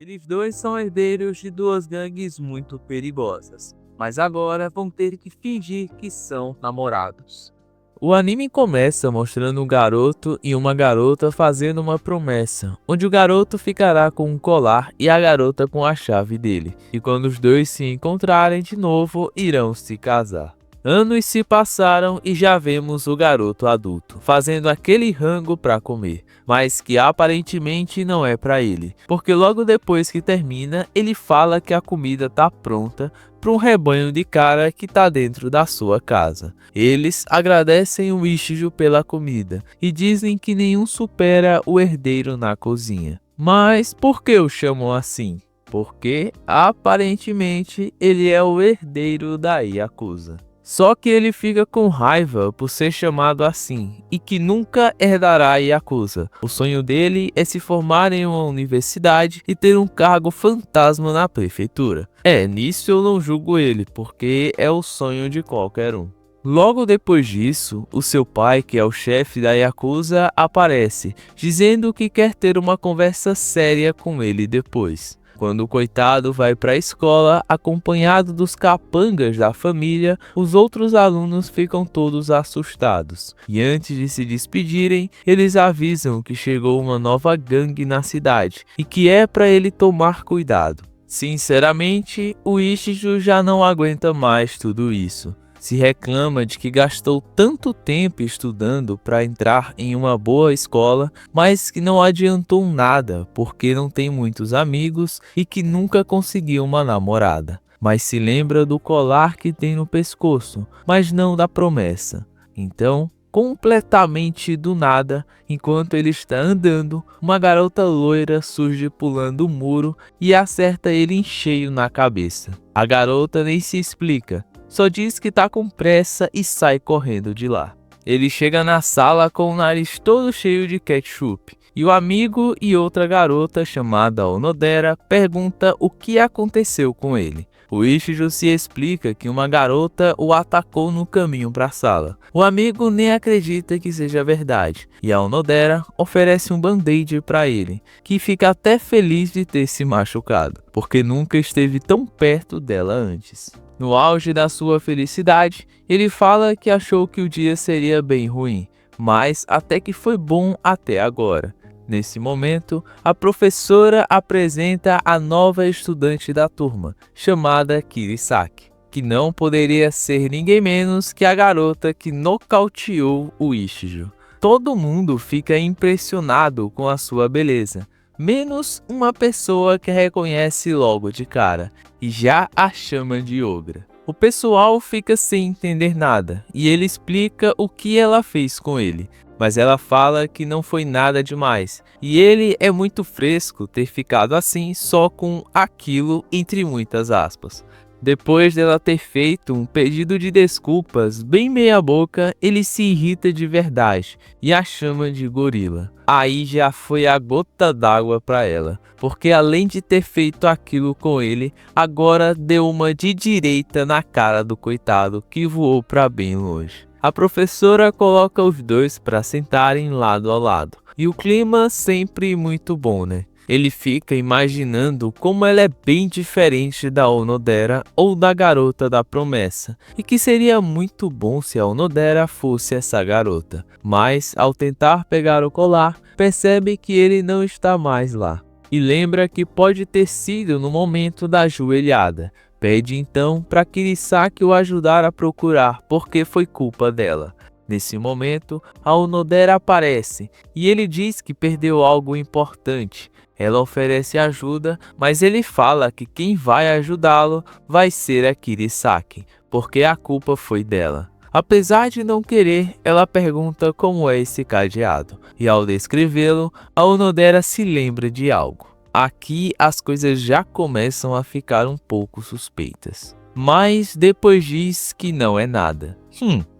Eles dois são herdeiros de duas gangues muito perigosas, mas agora vão ter que fingir que são namorados. O anime começa mostrando um garoto e uma garota fazendo uma promessa, onde o garoto ficará com um colar e a garota com a chave dele, e quando os dois se encontrarem de novo, irão se casar. Anos se passaram e já vemos o garoto adulto, fazendo aquele rango para comer, mas que aparentemente não é para ele, porque logo depois que termina, ele fala que a comida tá pronta para um rebanho de cara que tá dentro da sua casa. Eles agradecem o Ichijo pela comida e dizem que nenhum supera o herdeiro na cozinha. Mas por que o chamam assim? Porque aparentemente ele é o herdeiro da Yakuza. Só que ele fica com raiva por ser chamado assim e que nunca herdará a Yakuza. O sonho dele é se formar em uma universidade e ter um cargo fantasma na prefeitura. Nisso eu não julgo ele, porque é o sonho de qualquer um. Logo depois disso, o seu pai, que é o chefe da Yakuza, aparece, dizendo que quer ter uma conversa séria com ele depois. Quando o coitado vai para a escola, acompanhado dos capangas da família, os outros alunos ficam todos assustados. E antes de se despedirem, eles avisam que chegou uma nova gangue na cidade e que é para ele tomar cuidado. Sinceramente, o Ichijo já não aguenta mais tudo isso. Se reclama de que gastou tanto tempo estudando para entrar em uma boa escola, mas que não adiantou nada porque não tem muitos amigos e que nunca conseguiu uma namorada. Mas se lembra do colar que tem no pescoço, mas não da promessa. Então, completamente do nada, enquanto ele está andando, uma garota loira surge pulando o muro e acerta ele em cheio na cabeça. A garota nem se explica. Só diz que tá com pressa e sai correndo de lá. Ele chega na sala com o nariz todo cheio de ketchup. E o amigo e outra garota chamada Onodera pergunta o que aconteceu com ele. O Ichijo se explica que uma garota o atacou no caminho para a sala. O amigo nem acredita que seja verdade. E a Onodera oferece um band-aid para ele, que fica até feliz de ter se machucado, porque nunca esteve tão perto dela antes. No auge da sua felicidade, ele fala que achou que o dia seria bem ruim, mas até que foi bom até agora. Nesse momento, a professora apresenta a nova estudante da turma, chamada Kirisaki, que não poderia ser ninguém menos que a garota que nocauteou o Ichijo. Todo mundo fica impressionado com a sua beleza, menos uma pessoa que reconhece logo de cara e já a chama de ogra. O pessoal fica sem entender nada e ele explica o que ela fez com ele, mas ela fala que não foi nada demais e ele é muito fresco ter ficado assim só com aquilo entre muitas aspas. Depois dela ter feito um pedido de desculpas bem meia boca, ele se irrita de verdade e a chama de gorila. Aí já foi a gota d'água para ela, porque além de ter feito aquilo com ele, agora deu uma de direita na cara do coitado que voou para bem longe. A professora coloca os dois para sentarem lado a lado, e o clima sempre muito bom, né? Ele fica imaginando como ela é bem diferente da Onodera ou da garota da promessa, e que seria muito bom se a Onodera fosse essa garota. Mas, ao tentar pegar o colar, percebe que ele não está mais lá, e lembra que pode ter sido no momento da joelhada. Pede então para Kirisaki o ajudar a procurar, porque foi culpa dela. Nesse momento, a Onodera aparece, e ele diz que perdeu algo importante. Ela oferece ajuda, mas ele fala que quem vai ajudá-lo vai ser a Kirisaki, porque a culpa foi dela. Apesar de não querer, ela pergunta como é esse cadeado, e ao descrevê-lo, a Onodera se lembra de algo. Aqui as coisas já começam a ficar um pouco suspeitas, mas depois diz que não é nada.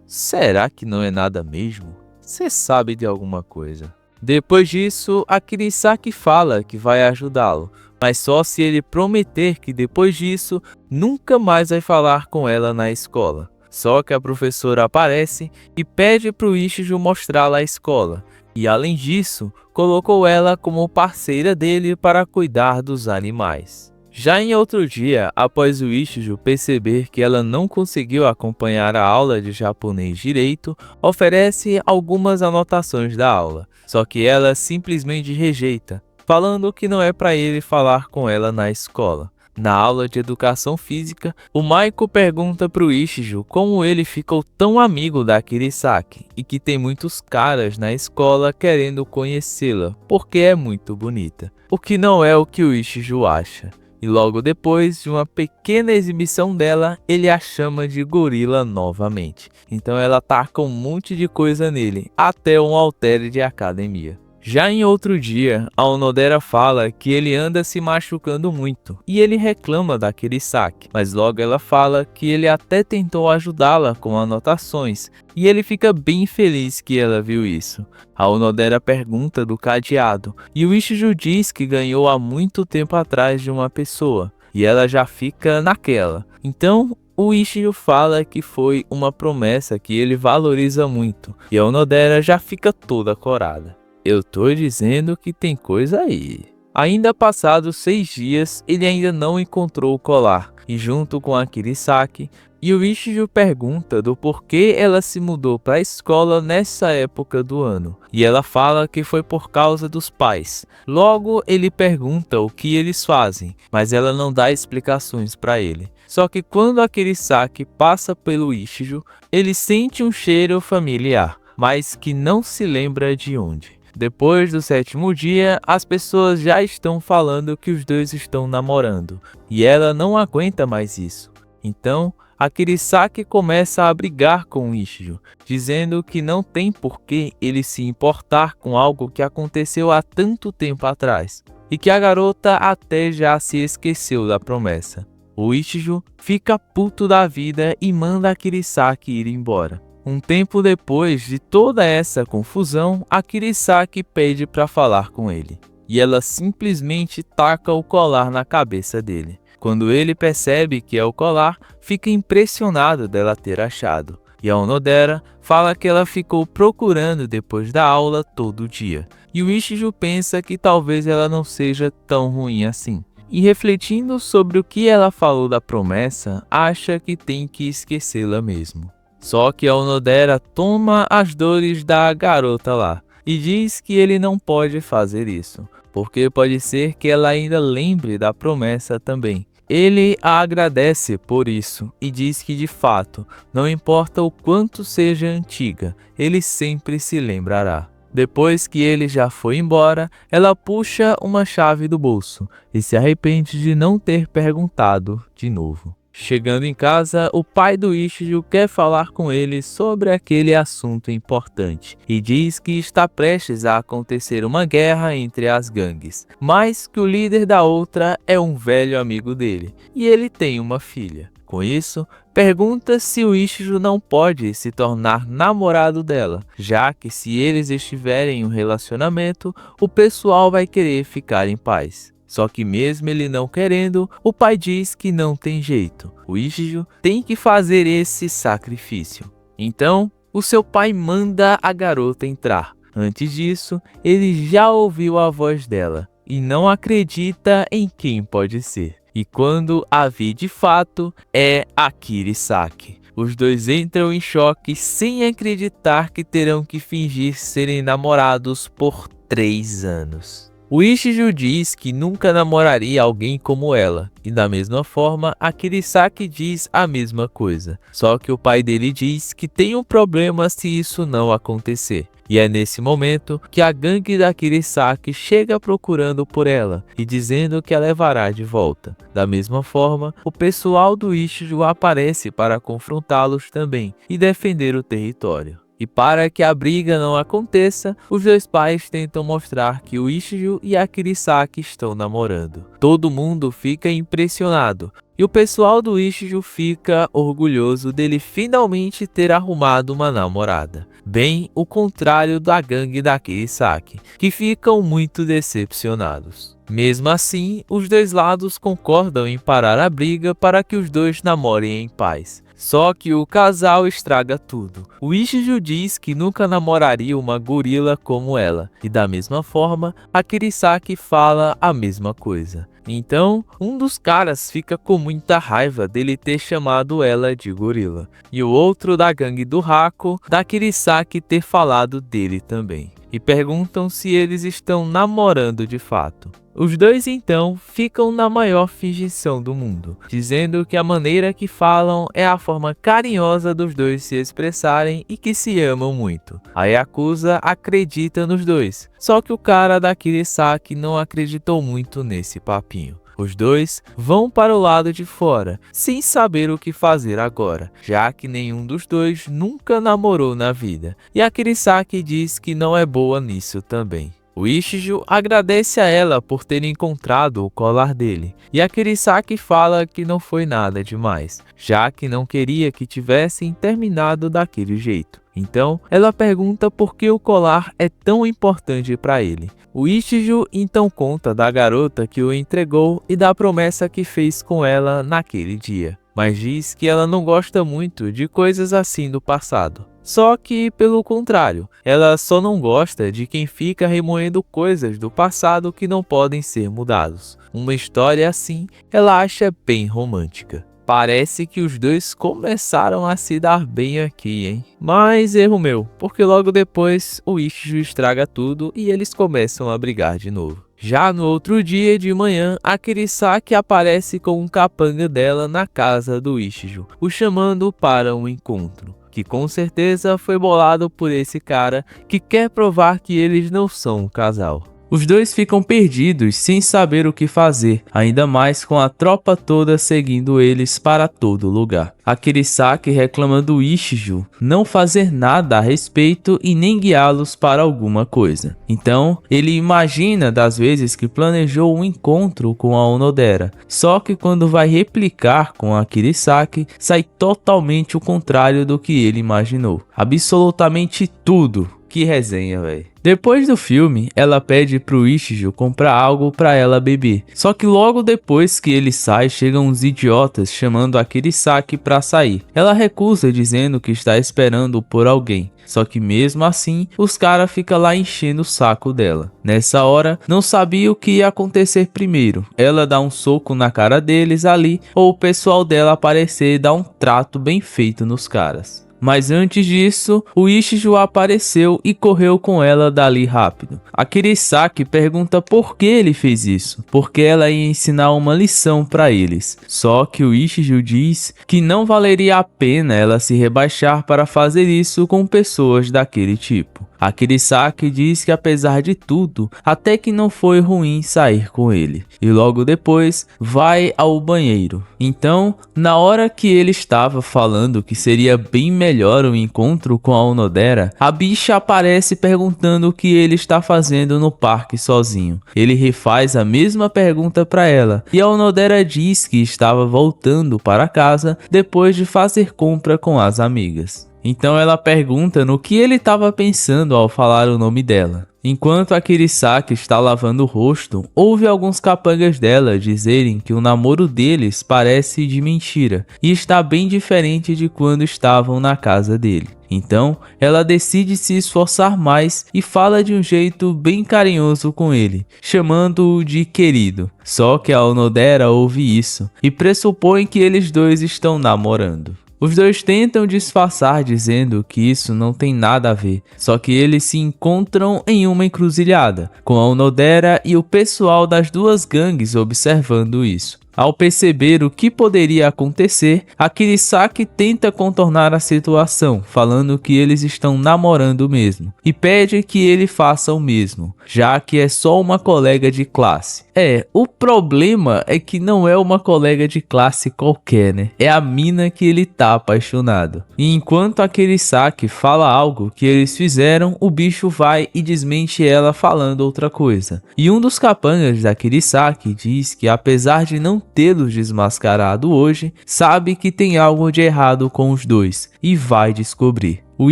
Será que não é nada mesmo? Você sabe de alguma coisa. Depois disso, a Kirisaki fala que vai ajudá-lo, mas só se ele prometer que depois disso, nunca mais vai falar com ela na escola. Só que a professora aparece e pede para o Ichijo mostrá-la a escola, E além disso, colocou ela como parceira dele para cuidar dos animais. Já em outro dia, após o Ichijo perceber que ela não conseguiu acompanhar a aula de japonês direito, oferece algumas anotações da aula, só que ela simplesmente rejeita, falando que não é para ele falar com ela na escola. Na aula de educação física, o Maiko pergunta pro Ichijo como ele ficou tão amigo da Kirisaki e que tem muitos caras na escola querendo conhecê-la porque é muito bonita, o que não é o que o Ichijo acha. E logo depois de uma pequena exibição dela, ele a chama de gorila novamente. Então ela taca um monte de coisa nele, até um haltere de academia. Já em outro dia, a Onodera fala que ele anda se machucando muito e ele reclama da Kirisaki, mas logo ela fala que ele até tentou ajudá-la com anotações e ele fica bem feliz que ela viu isso. A Onodera pergunta do cadeado e o Ichijo diz que ganhou há muito tempo atrás de uma pessoa e ela já fica naquela. Então o Ichijo fala que foi uma promessa que ele valoriza muito e a Onodera já fica toda corada. Eu tô dizendo que tem coisa aí. Ainda passados 6 dias, ele ainda não encontrou o colar, e junto com a Kirisaki, e o Ichijo pergunta do porquê ela se mudou para a escola nessa época do ano, e ela fala que foi por causa dos pais. Logo, ele pergunta o que eles fazem, mas ela não dá explicações para ele. Só que quando a Kirisaki passa pelo Ichijo, ele sente um cheiro familiar, mas que não se lembra de onde. Depois do 7º dia, as pessoas já estão falando que os dois estão namorando, e ela não aguenta mais isso. Então, a Kirisaki começa a brigar com o Ichijo, dizendo que não tem por que ele se importar com algo que aconteceu há tanto tempo atrás, e que a garota até já se esqueceu da promessa. O Ichijo fica puto da vida e manda a Kirisaki ir embora. Um tempo depois de toda essa confusão, a Kirisaki pede para falar com ele, e ela simplesmente taca o colar na cabeça dele. Quando ele percebe que é o colar, fica impressionado dela ter achado, e a Onodera fala que ela ficou procurando depois da aula todo dia, e o Ichijo pensa que talvez ela não seja tão ruim assim. E refletindo sobre o que ela falou da promessa, acha que tem que esquecê-la mesmo. Só que a Onodera toma as dores da garota lá e diz que ele não pode fazer isso, porque pode ser que ela ainda lembre da promessa também. Ele a agradece por isso e diz que de fato, não importa o quanto seja antiga, ele sempre se lembrará. Depois que ele já foi embora, ela puxa uma chave do bolso e se arrepende de não ter perguntado de novo. Chegando em casa, o pai do Ichijo quer falar com ele sobre aquele assunto importante e diz que está prestes a acontecer uma guerra entre as gangues, mas que o líder da outra é um velho amigo dele e ele tem uma filha. Com isso, pergunta se o Ichijo não pode se tornar namorado dela, já que se eles estiverem em um relacionamento, o pessoal vai querer ficar em paz. Só que mesmo ele não querendo, o pai diz que não tem jeito. O Ichijo tem que fazer esse sacrifício. Então, o seu pai manda a garota entrar. Antes disso, ele já ouviu a voz dela e não acredita em quem pode ser. E quando a vê de fato, é a Kirisaki. Os dois entram em choque sem acreditar que terão que fingir serem namorados por 3 anos. O Ichijo diz que nunca namoraria alguém como ela, e da mesma forma a Kirisaki diz a mesma coisa. Só que o pai dele diz que tem um problema se isso não acontecer. E é nesse momento que a gangue da Kirisaki chega procurando por ela e dizendo que a levará de volta. Da mesma forma, o pessoal do Ichijo aparece para confrontá-los também e defender o território. E para que a briga não aconteça, os dois pais tentam mostrar que o Ichijo e a Kirisaki estão namorando. Todo mundo fica impressionado e o pessoal do Ichijo fica orgulhoso dele finalmente ter arrumado uma namorada. Bem o contrário da gangue da Kirisaki, que ficam muito decepcionados. Mesmo assim, os dois lados concordam em parar a briga para que os dois namorem em paz. Só que o casal estraga tudo. O Ichijo diz que nunca namoraria uma gorila como ela, e da mesma forma, a Kirisaki fala a mesma coisa. Então, um dos caras fica com muita raiva dele ter chamado ela de gorila, e o outro da gangue do Hako, da Kirisaki ter falado dele também, e perguntam se eles estão namorando de fato. Os dois então ficam na maior fingição do mundo, dizendo que a maneira que falam é a forma carinhosa dos dois se expressarem e que se amam muito. A Yakuza acredita nos dois, só que o cara da Kirisaki não acreditou muito nesse papinho. Os dois vão para o lado de fora, sem saber o que fazer agora, já que nenhum dos dois nunca namorou na vida, e a Kirisaki diz que não é boa nisso também. O Ichijo agradece a ela por ter encontrado o colar dele, e a Kirisaki fala que não foi nada demais, já que não queria que tivessem terminado daquele jeito. Então, ela pergunta por que o colar é tão importante para ele. O Ichijo então conta da garota que o entregou e da promessa que fez com ela naquele dia, mas diz que ela não gosta muito de coisas assim do passado. Só que, pelo contrário, ela só não gosta de quem fica remoendo coisas do passado que não podem ser mudados. Uma história assim, ela acha bem romântica. Parece que os dois começaram a se dar bem aqui, hein? Mas erro meu, porque logo depois o Ichijo estraga tudo e eles começam a brigar de novo. Já no outro dia de manhã, a Kirisaki aparece com um capanga dela na casa do Ichijo, o chamando para um encontro, que com certeza foi bolado por esse cara que quer provar que eles não são um casal. Os dois ficam perdidos sem saber o que fazer, ainda mais com a tropa toda seguindo eles para todo lugar. A Kirisaki reclama do Ichijo não fazer nada a respeito e nem guiá-los para alguma coisa. Então, ele imagina das vezes que planejou um encontro com a Onodera, só que quando vai replicar com a Kirisaki, sai totalmente o contrário do que ele imaginou. Absolutamente tudo. Que resenha, velho. Depois do filme, ela pede pro Ichijo comprar algo pra ela beber. Só que logo depois que ele sai, chegam uns idiotas chamando a Kirisaki pra sair. Ela recusa, dizendo que está esperando por alguém. Só que mesmo assim, os caras ficam lá enchendo o saco dela. Nessa hora, não sabia o que ia acontecer primeiro. Ela dá um soco na cara deles ali, ou o pessoal dela aparecer e dar um trato bem feito nos caras. Mas antes disso, o Ichijo apareceu e correu com ela dali rápido. A Kirisaki pergunta por que ele fez isso, porque ela ia ensinar uma lição para eles. Só que o Ichijo diz que não valeria a pena ela se rebaixar para fazer isso com pessoas daquele tipo. A Kirisaki diz que apesar de tudo, até que não foi ruim sair com ele. E logo depois, vai ao banheiro. Então, na hora que ele estava falando que seria bem melhor o encontro com a Onodera, a bicha aparece perguntando o que ele está fazendo no parque sozinho. Ele refaz a mesma pergunta para ela, e a Onodera diz que estava voltando para casa depois de fazer compra com as amigas. Então ela pergunta no que ele estava pensando ao falar o nome dela. Enquanto a Kirisaki está lavando o rosto, ouve alguns capangas dela dizerem que o namoro deles parece de mentira e está bem diferente de quando estavam na casa dele. Então, ela decide se esforçar mais e fala de um jeito bem carinhoso com ele, chamando-o de querido. Só que a Onodera ouve isso e pressupõe que eles dois estão namorando. Os dois tentam disfarçar dizendo que isso não tem nada a ver, só que eles se encontram em uma encruzilhada, com a Onodera e o pessoal das duas gangues observando isso. Ao perceber o que poderia acontecer, a Kirisaki tenta contornar a situação, falando que eles estão namorando mesmo, e pede que ele faça o mesmo, já que é só uma colega de classe. O problema é que não é uma colega de classe qualquer, né? É a mina que ele tá apaixonado. E enquanto a Kirisaki fala algo que eles fizeram, o bicho vai e desmente ela falando outra coisa. E um dos capangas da Kirisaki diz que apesar de não tê-los desmascarado hoje, sabe que tem algo de errado com os dois e vai descobrir. O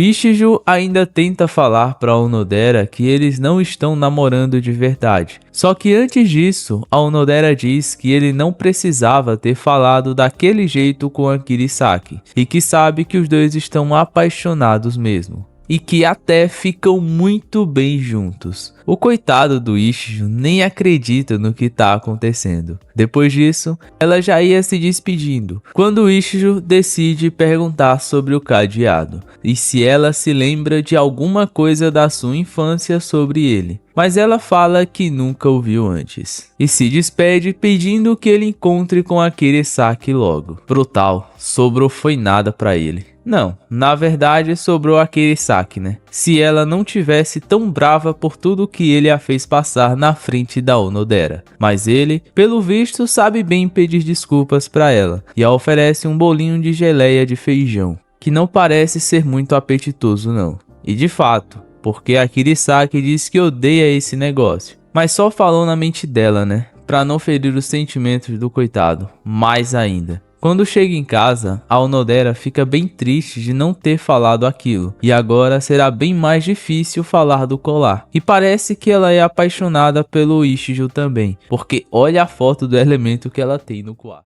Ishiju ainda tenta falar para Onodera que eles não estão namorando de verdade. Só que antes disso, a Onodera diz que ele não precisava ter falado daquele jeito com a Kirisaki e que sabe que os dois estão apaixonados mesmo. E que até ficam muito bem juntos. O coitado do Ishiju nem acredita no que tá acontecendo. Depois disso, ela já ia se despedindo, quando o Ishiju decide perguntar sobre o cadeado, e se ela se lembra de alguma coisa da sua infância sobre ele. Mas ela fala que nunca o viu antes. E se despede pedindo que ele encontre com a Kirisaki logo. Brutal, sobrou foi nada pra ele. Não, na verdade sobrou a Kirisaki, né? Se ela não tivesse tão brava por tudo que ele a fez passar na frente da Onodera. Mas ele, pelo visto, sabe bem pedir desculpas pra ela e a oferece um bolinho de geleia de feijão, que não parece ser muito apetitoso não. E de fato, porque a Kirisaki diz que odeia esse negócio, mas só falou na mente dela, né? Pra não ferir os sentimentos do coitado, mais ainda. Quando chega em casa, a Onodera fica bem triste de não ter falado aquilo, e agora será bem mais difícil falar do colar. E parece que ela é apaixonada pelo Ishiju também, porque olha a foto do elemento que ela tem no quarto.